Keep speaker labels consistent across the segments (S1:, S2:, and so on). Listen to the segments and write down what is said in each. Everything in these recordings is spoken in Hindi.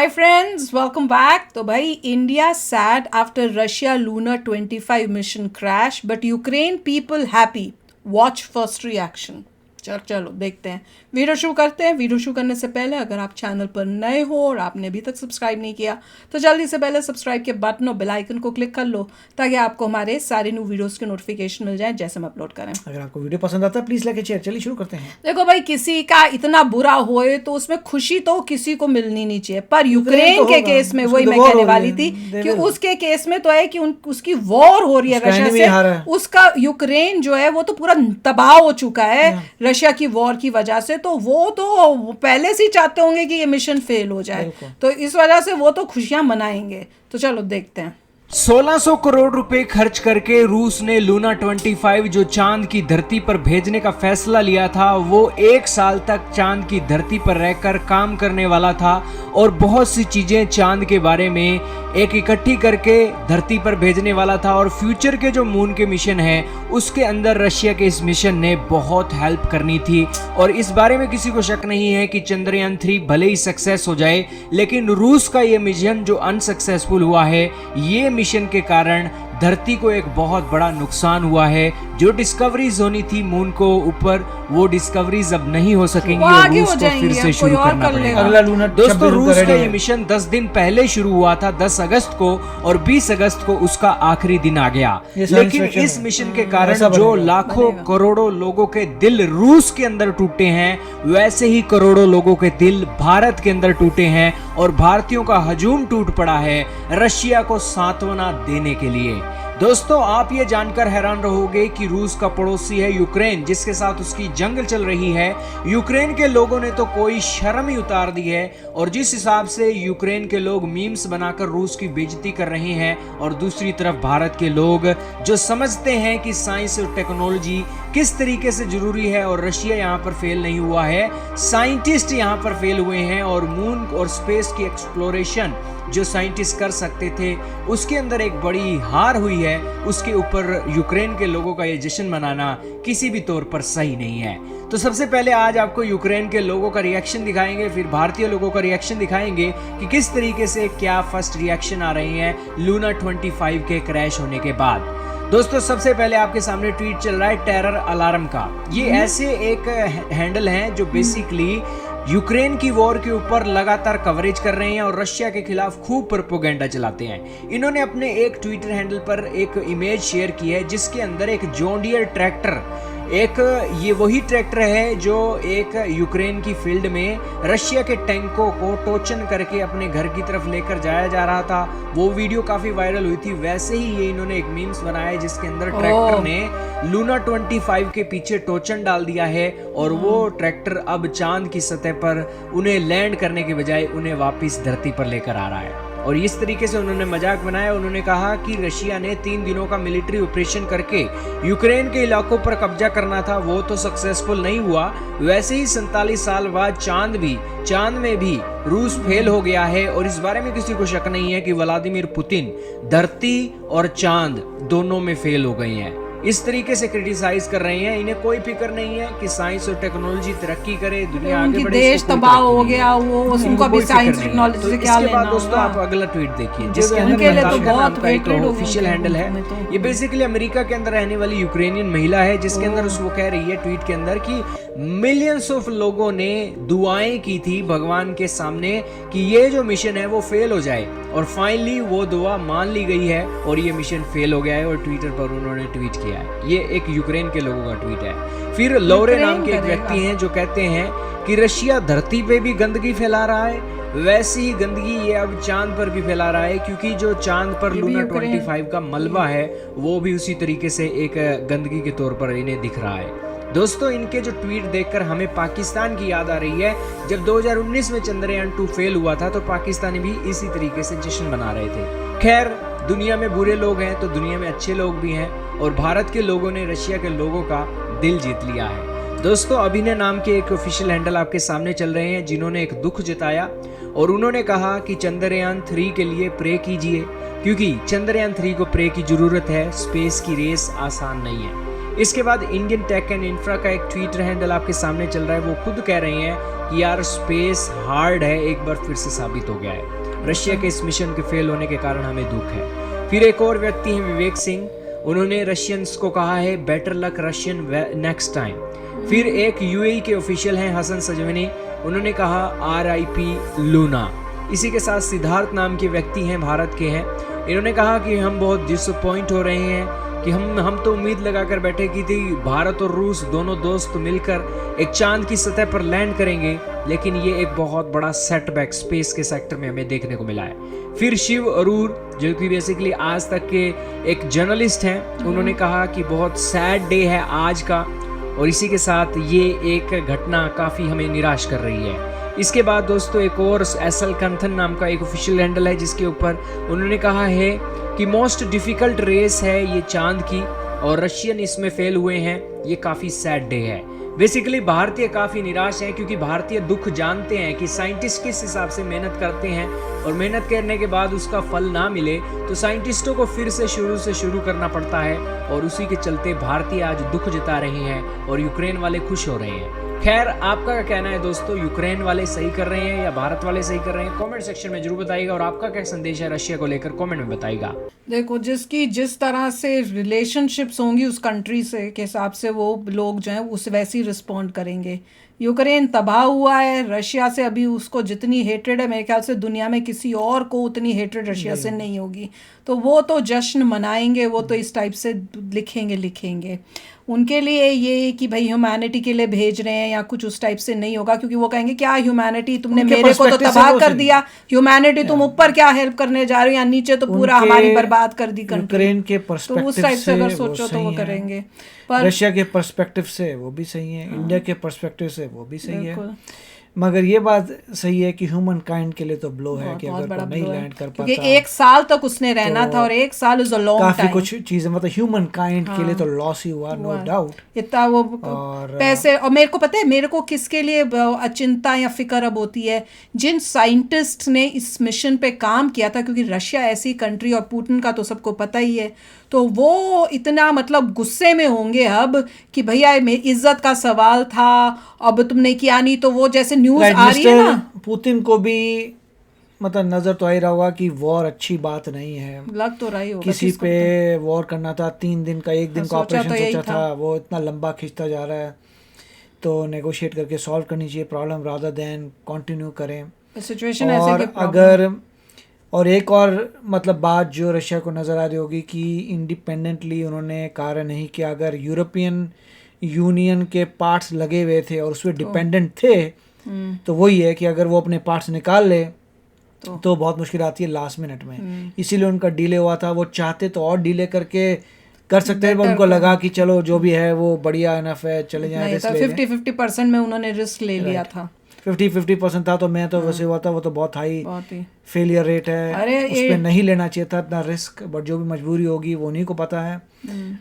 S1: Hi friends, welcome back. तो भाई, India sad after Russia lunar 25 mission crash but Ukraine people happy. Watch first reaction. चलो देखते हैं। वीडियो शुरू करते हैं। वीडियो शुरू करने से पहले अगर आप चैनल पर नए हो और आपने अभी तक सब्सक्राइब नहीं किया तो जल्दी से पहले सब्सक्राइब के बटन और बेल आइकन को क्लिक कर लो ताकि आपको हमारे सारे न्यू वीडियोस के नोटिफिकेशन मिल जाए जैसे हम अपलोड करें।
S2: अगर आपको वीडियो पसंद आता है प्लीज लाइक शेयर। चलिए शुरू करते हैं।
S1: देखो भाई, किसी का इतना बुरा होए तो उसमें खुशी तो किसी को मिलनी नहीं चाहिए, पर यूक्रेन के केस में वही मैं कहने वाली थी कि उसके केस में तो है कि उसकी वॉर हो रही है रशिया से। उसका यूक्रेन जो है वो तो पूरा तबाह हो चुका है रशिया की वॉर की वजह से। तो वो तो पहले से ही चाहते होंगे कि ये मिशन फेल हो जाए, तो इस वजह से वो तो खुशियां मनाएंगे। तो चलो देखते हैं।
S3: 1600 करोड़ रुपए खर्च करके रूस ने लूना 25 जो चांद की धरती पर भेजने का फैसला लिया था, वो 1 साल तक चांद की धरती पर रहकर काम करने वाला था और बहुत सी चीजें चांद के बारे में एक इकट्ठी करके धरती पर भेजने वाला था। और फ्यूचर के जो मून के मिशन है उसके अंदर रशिया के इस मिशन ने बहुत हेल्प करनी थी। और इस बारे में किसी को शक नहीं है कि चंद्रयान 3 भले ही सक्सेस हो जाए, लेकिन रूस का ये मिशन जो अनसक्सेसफुल हुआ है, ये मिशन के कारण धरती को एक बहुत बड़ा नुकसान हुआ है। जो डिस्कवरीज होनी थी मून को ऊपर, वो डिस्कवरीज अब नहीं हो सकेंगी और रूस को फिर से शुरू करना पड़ेगा।
S2: अगला लूनर
S3: दोस्तों, रूस का ये मिशन 10 दिन पहले शुरू हुआ था, 10 अगस्त को, और 20 अगस्त को उसका आखिरी दिन आ गया। लेकिन इस मिशन के कारण जो लाखों करोड़ों लोगों के दिल रूस के अंदर टूटे हैं, वैसे ही करोड़ों लोगों के दिल भारत के अंदर टूटे हैं और भारतीयों का हजूम टूट पड़ा है रशिया को सांत्वना देने के लिए। दोस्तों, आप ये जानकर हैरान रहोगे कि रूस का पड़ोसी है यूक्रेन, जिसके साथ उसकी जंग चल रही है। यूक्रेन के लोगों ने तो कोई शर्म ही उतार दी है और जिस हिसाब से यूक्रेन के लोग मीम्स बनाकर रूस की बेइज्जती कर रहे हैं, और दूसरी तरफ भारत के लोग जो समझते हैं कि साइंस और टेक्नोलॉजी किस तरीके से जरूरी है, और रशिया यहाँ पर फेल नहीं हुआ है, साइंटिस्ट यहाँ पर फेल हुए हैं और मून और स्पेस की एक्सप्लोरेशन जो साइंटिस्ट कर सकते थे उसके अंदर एक बड़ी हार हुई है। उसके ऊपर यूक्रेन के लोगों का ये जश्न मनाना किसी भी तौर पर सही नहीं है। तो सबसे पहले आज आपको यूक्रेन के लोगों का रिएक्शन दिखाएंगे, फिर भारतीय लोगों का रिएक्शन दिखाएंगे कि किस तरीके से क्या फर्स्ट रिएक्शन आ रही है लूना 25 के क्रैश होने के बाद। दोस्तों, सबसे पहले आपके सामने ट्वीट चल रहा है टेरर अलार्म का। ये ऐसे एक हैंडल है जो बेसिकली यूक्रेन की वॉर के ऊपर लगातार कवरेज कर रहे हैं और रशिया के खिलाफ खूब प्रोपेगेंडा चलाते हैं। इन्होंने अपने एक ट्विटर हैंडल पर एक इमेज शेयर की है जिसके अंदर एक जॉन डियर ट्रैक्टर, ये वही ट्रैक्टर है जो एक यूक्रेन की फील्ड में रशिया के टैंकों को टोचन करके अपने घर की तरफ लेकर जाया जा रहा था। वो वीडियो काफी वायरल हुई थी। वैसे ही ये इन्होंने एक मीम्स बनाया है जिसके अंदर ट्रैक्टर ने लूना 25 के पीछे टोचन डाल दिया है और वो ट्रैक्टर अब चांद की सतह पर उन्हें लैंड करने के बजाय उन्हें वापस धरती पर लेकर आ रहा है। और इस तरीके से उन्होंने मजाक बनाया। उन्होंने कहा कि रशिया ने 3 दिनों का मिलिट्री ऑपरेशन करके यूक्रेन के इलाकों पर कब्जा करना था, वो तो सक्सेसफुल नहीं हुआ। वैसे ही 47 साल बाद चांद में भी रूस फेल हो गया है और इस बारे में किसी को शक नहीं है कि व्लादिमीर पुतिन धरती और चांद दोनों में फेल हो गए हैं। इस तरीके से क्रिटिसाइज कर रहे हैं। इन्हें कोई फिक्र नहीं है कि साइंस और टेक्नोलॉजी तरक्की करे, दुनिया आगे बढ़े,
S1: देश तबाह हो गया, वो उनको भी साइंस टेक्नोलॉजी से क्या लेना।
S3: इसके बाद दोस्तों आप अगला ट्वीट देखिए जिसके अंदर ऑफिशियल हैंडल है। ये बेसिकली अमेरिका के अंदर रहने वाली यूक्रेनियन महिला है जिसके अंदर वो कह रही है ट्वीट के अंदर कि मिलियंस ऑफ लोगों ने दुआएं की थी भगवान के सामने कि ये जो मिशन है वो फेल हो जाए, और फाइनली वो दुआ मान ली गई है और ये मिशन फेल हो गया है। और ट्विटर पर उन्होंने ट्वीट किया है। ये एक यूक्रेन के लोगों का ट्वीट है। फिर लौरे नाम के एक व्यक्ति हैं जो कहते हैं कि रशिया धरती पे भी गंदगी फैला रहा है, वैसी ही गंदगी ये अब चांद पर भी फैला रहा है, क्योंकि जो चांद पर लूना 25 का मलबा है वो भी उसी तरीके से एक गंदगी के तौर पर इन्हें दिख रहा है। दोस्तों, इनके जो ट्वीट देखकर हमें पाकिस्तान की याद आ रही है। जब 2019 में चंद्रयान 2 फेल हुआ था तो पाकिस्तानी भी इसी तरीके से जश्न मना रहे थे। खैर, दुनिया में बुरे लोग हैं तो दुनिया में अच्छे लोग भी हैं और भारत के लोगों ने रशिया के लोगों का दिल जीत लिया है। दोस्तों, अभिनय नाम के एक ऑफिशियल हैंडल आपके सामने चल रहे हैं जिन्होंने एक दुख जताया और उन्होंने कहा कि चंद्रयान 3 के लिए प्रे कीजिए, क्योंकि चंद्रयान 3 को प्रे की जरूरत है। स्पेस की रेस आसान नहीं है। इसके बाद इंडियन टेक एंड इंफ्रा का एक ट्विटर हैंडल आपके सामने चल रहा है। वो खुद कह रहे हैं कि यार स्पेस हार्ड है, एक बार फिर से साबित हो गया है। रशिया के इस मिशन के फेल होने के कारण हमें दुख है। फिर एक और व्यक्ति हैं विवेक सिंह, उन्होंने रशियंस को कहा है better luck Russian next time. फिर एक यूएई के ऑफिशियल हैं हसन सजवनी, उन्होंने कहा RIP लूना। इसी के साथ सिद्धार्थ नाम के व्यक्ति हैं, भारत के हैं, इन्होंने कहा कि हम बहुत डिसअपॉइंट हो रहे हैं कि हम तो उम्मीद लगाकर बैठे की थी भारत और रूस दोनों दोस्त मिलकर एक चांद की सतह पर लैंड करेंगे, लेकिन ये एक बहुत बड़ा सेटबैक स्पेस के सेक्टर में हमें देखने को मिला है। फिर शिव अरूर जो कि बेसिकली आज तक के एक जर्नलिस्ट हैं, उन्होंने कहा कि बहुत सैड डे है आज का, और इसी के साथ ये एक घटना काफ़ी हमें निराश कर रही है। इसके बाद दोस्तों एक और SL कंथन नाम का एक ऑफिशियल हैंडल है, जिसके ऊपर उन्होंने कहा है कि मोस्ट डिफिकल्ट रेस है ये चांद की और रशियन इसमें फेल हुए हैं, ये काफ़ी सैड डे है। बेसिकली भारतीय काफ़ी निराश हैं क्योंकि भारतीय दुख जानते हैं कि साइंटिस्ट किस हिसाब से मेहनत करते हैं और मेहनत करने के बाद उसका फल ना मिले तो साइंटिस्टों को फिर से शुरू करना पड़ता है, और उसी के चलते भारतीय आज दुख जता रहे हैं और यूक्रेन वाले खुश हो रहे हैं। खैर आपका क्या कहना है दोस्तों, यूक्रेन वाले सही कर रहे हैं या भारत वाले सही कर रहे हैं? कमेंट सेक्शन में जरूर बताइएगा, और आपका क्या संदेश है रशिया को लेकर कमेंट में बताइएगा।
S1: देखो जिसकी जिस तरह से रिलेशनशिप्स होंगी उस कंट्री से के हिसाब से वो लोग जो हैं उस वैसे ही रिस्पॉन्ड करेंगे। यूक्रेन तबाह हुआ है, रशिया से अभी उसको जितनी हेट्रेड है मेरे ख्याल से दुनिया में किसी और को उतनी हेट्रेड रशिया से नहीं होगी, तो वो तो जश्न मनाएंगे, वो तो इस टाइप से लिखेंगे। उनके लिए ये कि भाई ह्यूमैनिटी के लिए भेज रहे हैं या कुछ उस टाइप से नहीं होगा, क्योंकि वो कहेंगे क्या ह्यूमैनिटी तुमने मेरे को तो तबाह कर दिया, ह्यूमैनिटी तुम ऊपर क्या हेल्प करने जा रहे हो या नीचे तो पूरा हमारी बर्बाद कर दी कंट्री।
S2: यूक्रेन के
S1: तो उस टाइप से अगर सोचो तो वो करेंगे, पर
S2: रशिया के पर्सपेक्टिव से वो भी सही है, इंडिया के पर्सपेक्टिव से वो भी सही है, मगर ये बात सही है कि ह्यूमन काइंड के लिए तो ब्लो है कि अगर वो नहीं लैंड कर पाता,
S1: क्योंकि 1 साल तक उसने रहना था और 1 साल इज अ लॉन्ग टाइम।
S2: काफी कुछ चीजें मतलब ह्यूमन काइंड के लिए तो लॉस ही हुआ, नो डाउट।
S1: इतना वो पैसे, और मेरे को पता है मेरे को किसके लिए चिंता या फिक्र अब होती है, जिन साइंटिस्ट ने इस मिशन पे काम किया था, क्योंकि रशिया ऐसी कंट्री और पुतिन का तो सबको पता ही है, तो वो इतना मतलब गुस्से में होंगे अब कि भैया मेरी इज्जत का सवाल था, अब तुमने किया नहीं, तो वो जैसे न्यूज़ आ रही है ना,
S2: पुतिन को भी मतलब नजर तो आ ही रहा होगा कि वॉर अच्छी बात नहीं है,
S1: लग तो रही होगा
S2: किसी पे वॉर करना था, 3 दिन का 1 दिन का ऑपरेशन सोचा था, वो इतना लंबा खींचता जा रहा है, तो नेगोशिएट करके सॉल्व करनी चाहिए प्रॉब्लम रादर देन कंटिन्यू करें
S1: सिचुएशन
S2: ऐसे कि अगर और एक और मतलब बात जो रशिया को नज़र आ रही होगी कि इंडिपेंडेंटली उन्होंने कार्य नहीं किया, अगर यूरोपियन यूनियन के पार्ट्स लगे हुए थे और उस पर डिपेंडेंट थे, तो वही है कि अगर वो अपने पार्ट्स निकाल ले तो बहुत मुश्किल आती है लास्ट मिनट में, इसीलिए उनका डिले हुआ था। वो चाहते तो और डिले करके कर सकते हैं, उनको लगा कि चलो जो भी है वो बढ़िया इनफ है, चले जाएं,
S1: 50-50% में उन्होंने रिस्क ले लिया था,
S2: 50-50% था, तो मैं तो वैसे हुआ था, वो तो बहुत हाई फेलियर रेट है, उस पर नहीं लेना चाहिए था इतना रिस्क, बट जो भी मजबूरी होगी वो उन्हीं को पता है।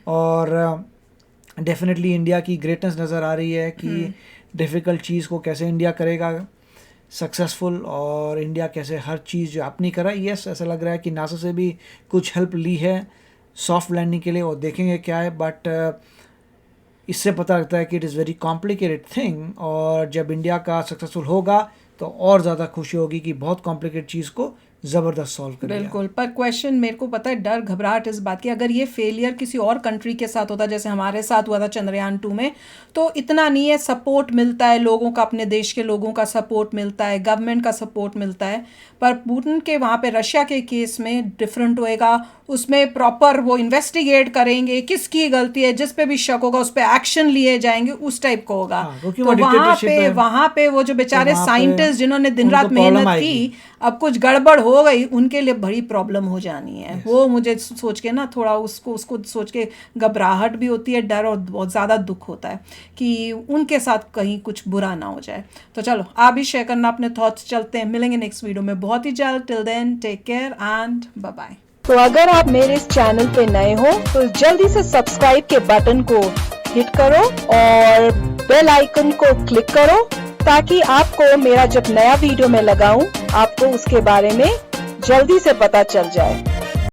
S2: और डेफिनेटली इंडिया की ग्रेटनेस नज़र आ रही है कि डिफ़िकल्ट चीज़ को कैसे इंडिया करेगा सक्सेसफुल, और इंडिया कैसे हर चीज़ जो अपनी करा। यस, ऐसा लग रहा है कि नासा से भी कुछ हेल्प ली है सॉफ्ट लैंडिंग के लिए, और देखेंगे क्या है, बट इससे पता लगता है कि it is very complicated thing, और जब इंडिया का सक्सेसफुल होगा तो और ज़्यादा खुशी होगी कि बहुत कॉम्प्लिकेटेड चीज़ को ज़बरदस्त सॉल्व कर दिया।
S1: बिल्कुल, पर क्वेश्चन मेरे को पता है, डर घबराहट इस बात की, अगर ये फेलियर किसी और कंट्री के साथ होता, जैसे हमारे साथ हुआ था चंद्रयान 2 में, तो इतना नहीं है, सपोर्ट मिलता है लोगों का, अपने देश के लोगों का सपोर्ट मिलता है, गवर्नमेंट का सपोर्ट मिलता है, पर पुतिन के वहाँ पे रशिया के केस में डिफरेंट होएगा, उसमें प्रॉपर वो इन्वेस्टिगेट करेंगे, किसकी गलती है, जिस पे भी शक होगा उस पर एक्शन लिए जाएंगे, उस टाइप का होगा। तो वहाँ पे वो जो बेचारे साइंटिस्ट जिन्होंने दिन रात मेहनत की, अब कुछ गड़बड़ हो गई, उनके लिए बड़ी प्रॉब्लम हो जानी है। वो मुझे सोच के ना थोड़ा उसको सोच के घबराहट भी होती है, डर, और बहुत ज़्यादा दुख होता है कि उनके साथ कहीं कुछ बुरा ना हो जाए। तो चलो आप भी शेयर करना अपने थॉट्स, चलते हैं, मिलेंगे नेक्स्ट वीडियो में बहुत ही जल्द। Till then take care and bye bye.
S4: तो अगर आप मेरे इस चैनल पे नए हो तो जल्दी से सब्सक्राइब के बटन को हिट करो और बेल आइकन को क्लिक करो, ताकि आपको मेरा जब नया वीडियो मैं लगाऊं आपको उसके बारे में जल्दी से पता चल जाए।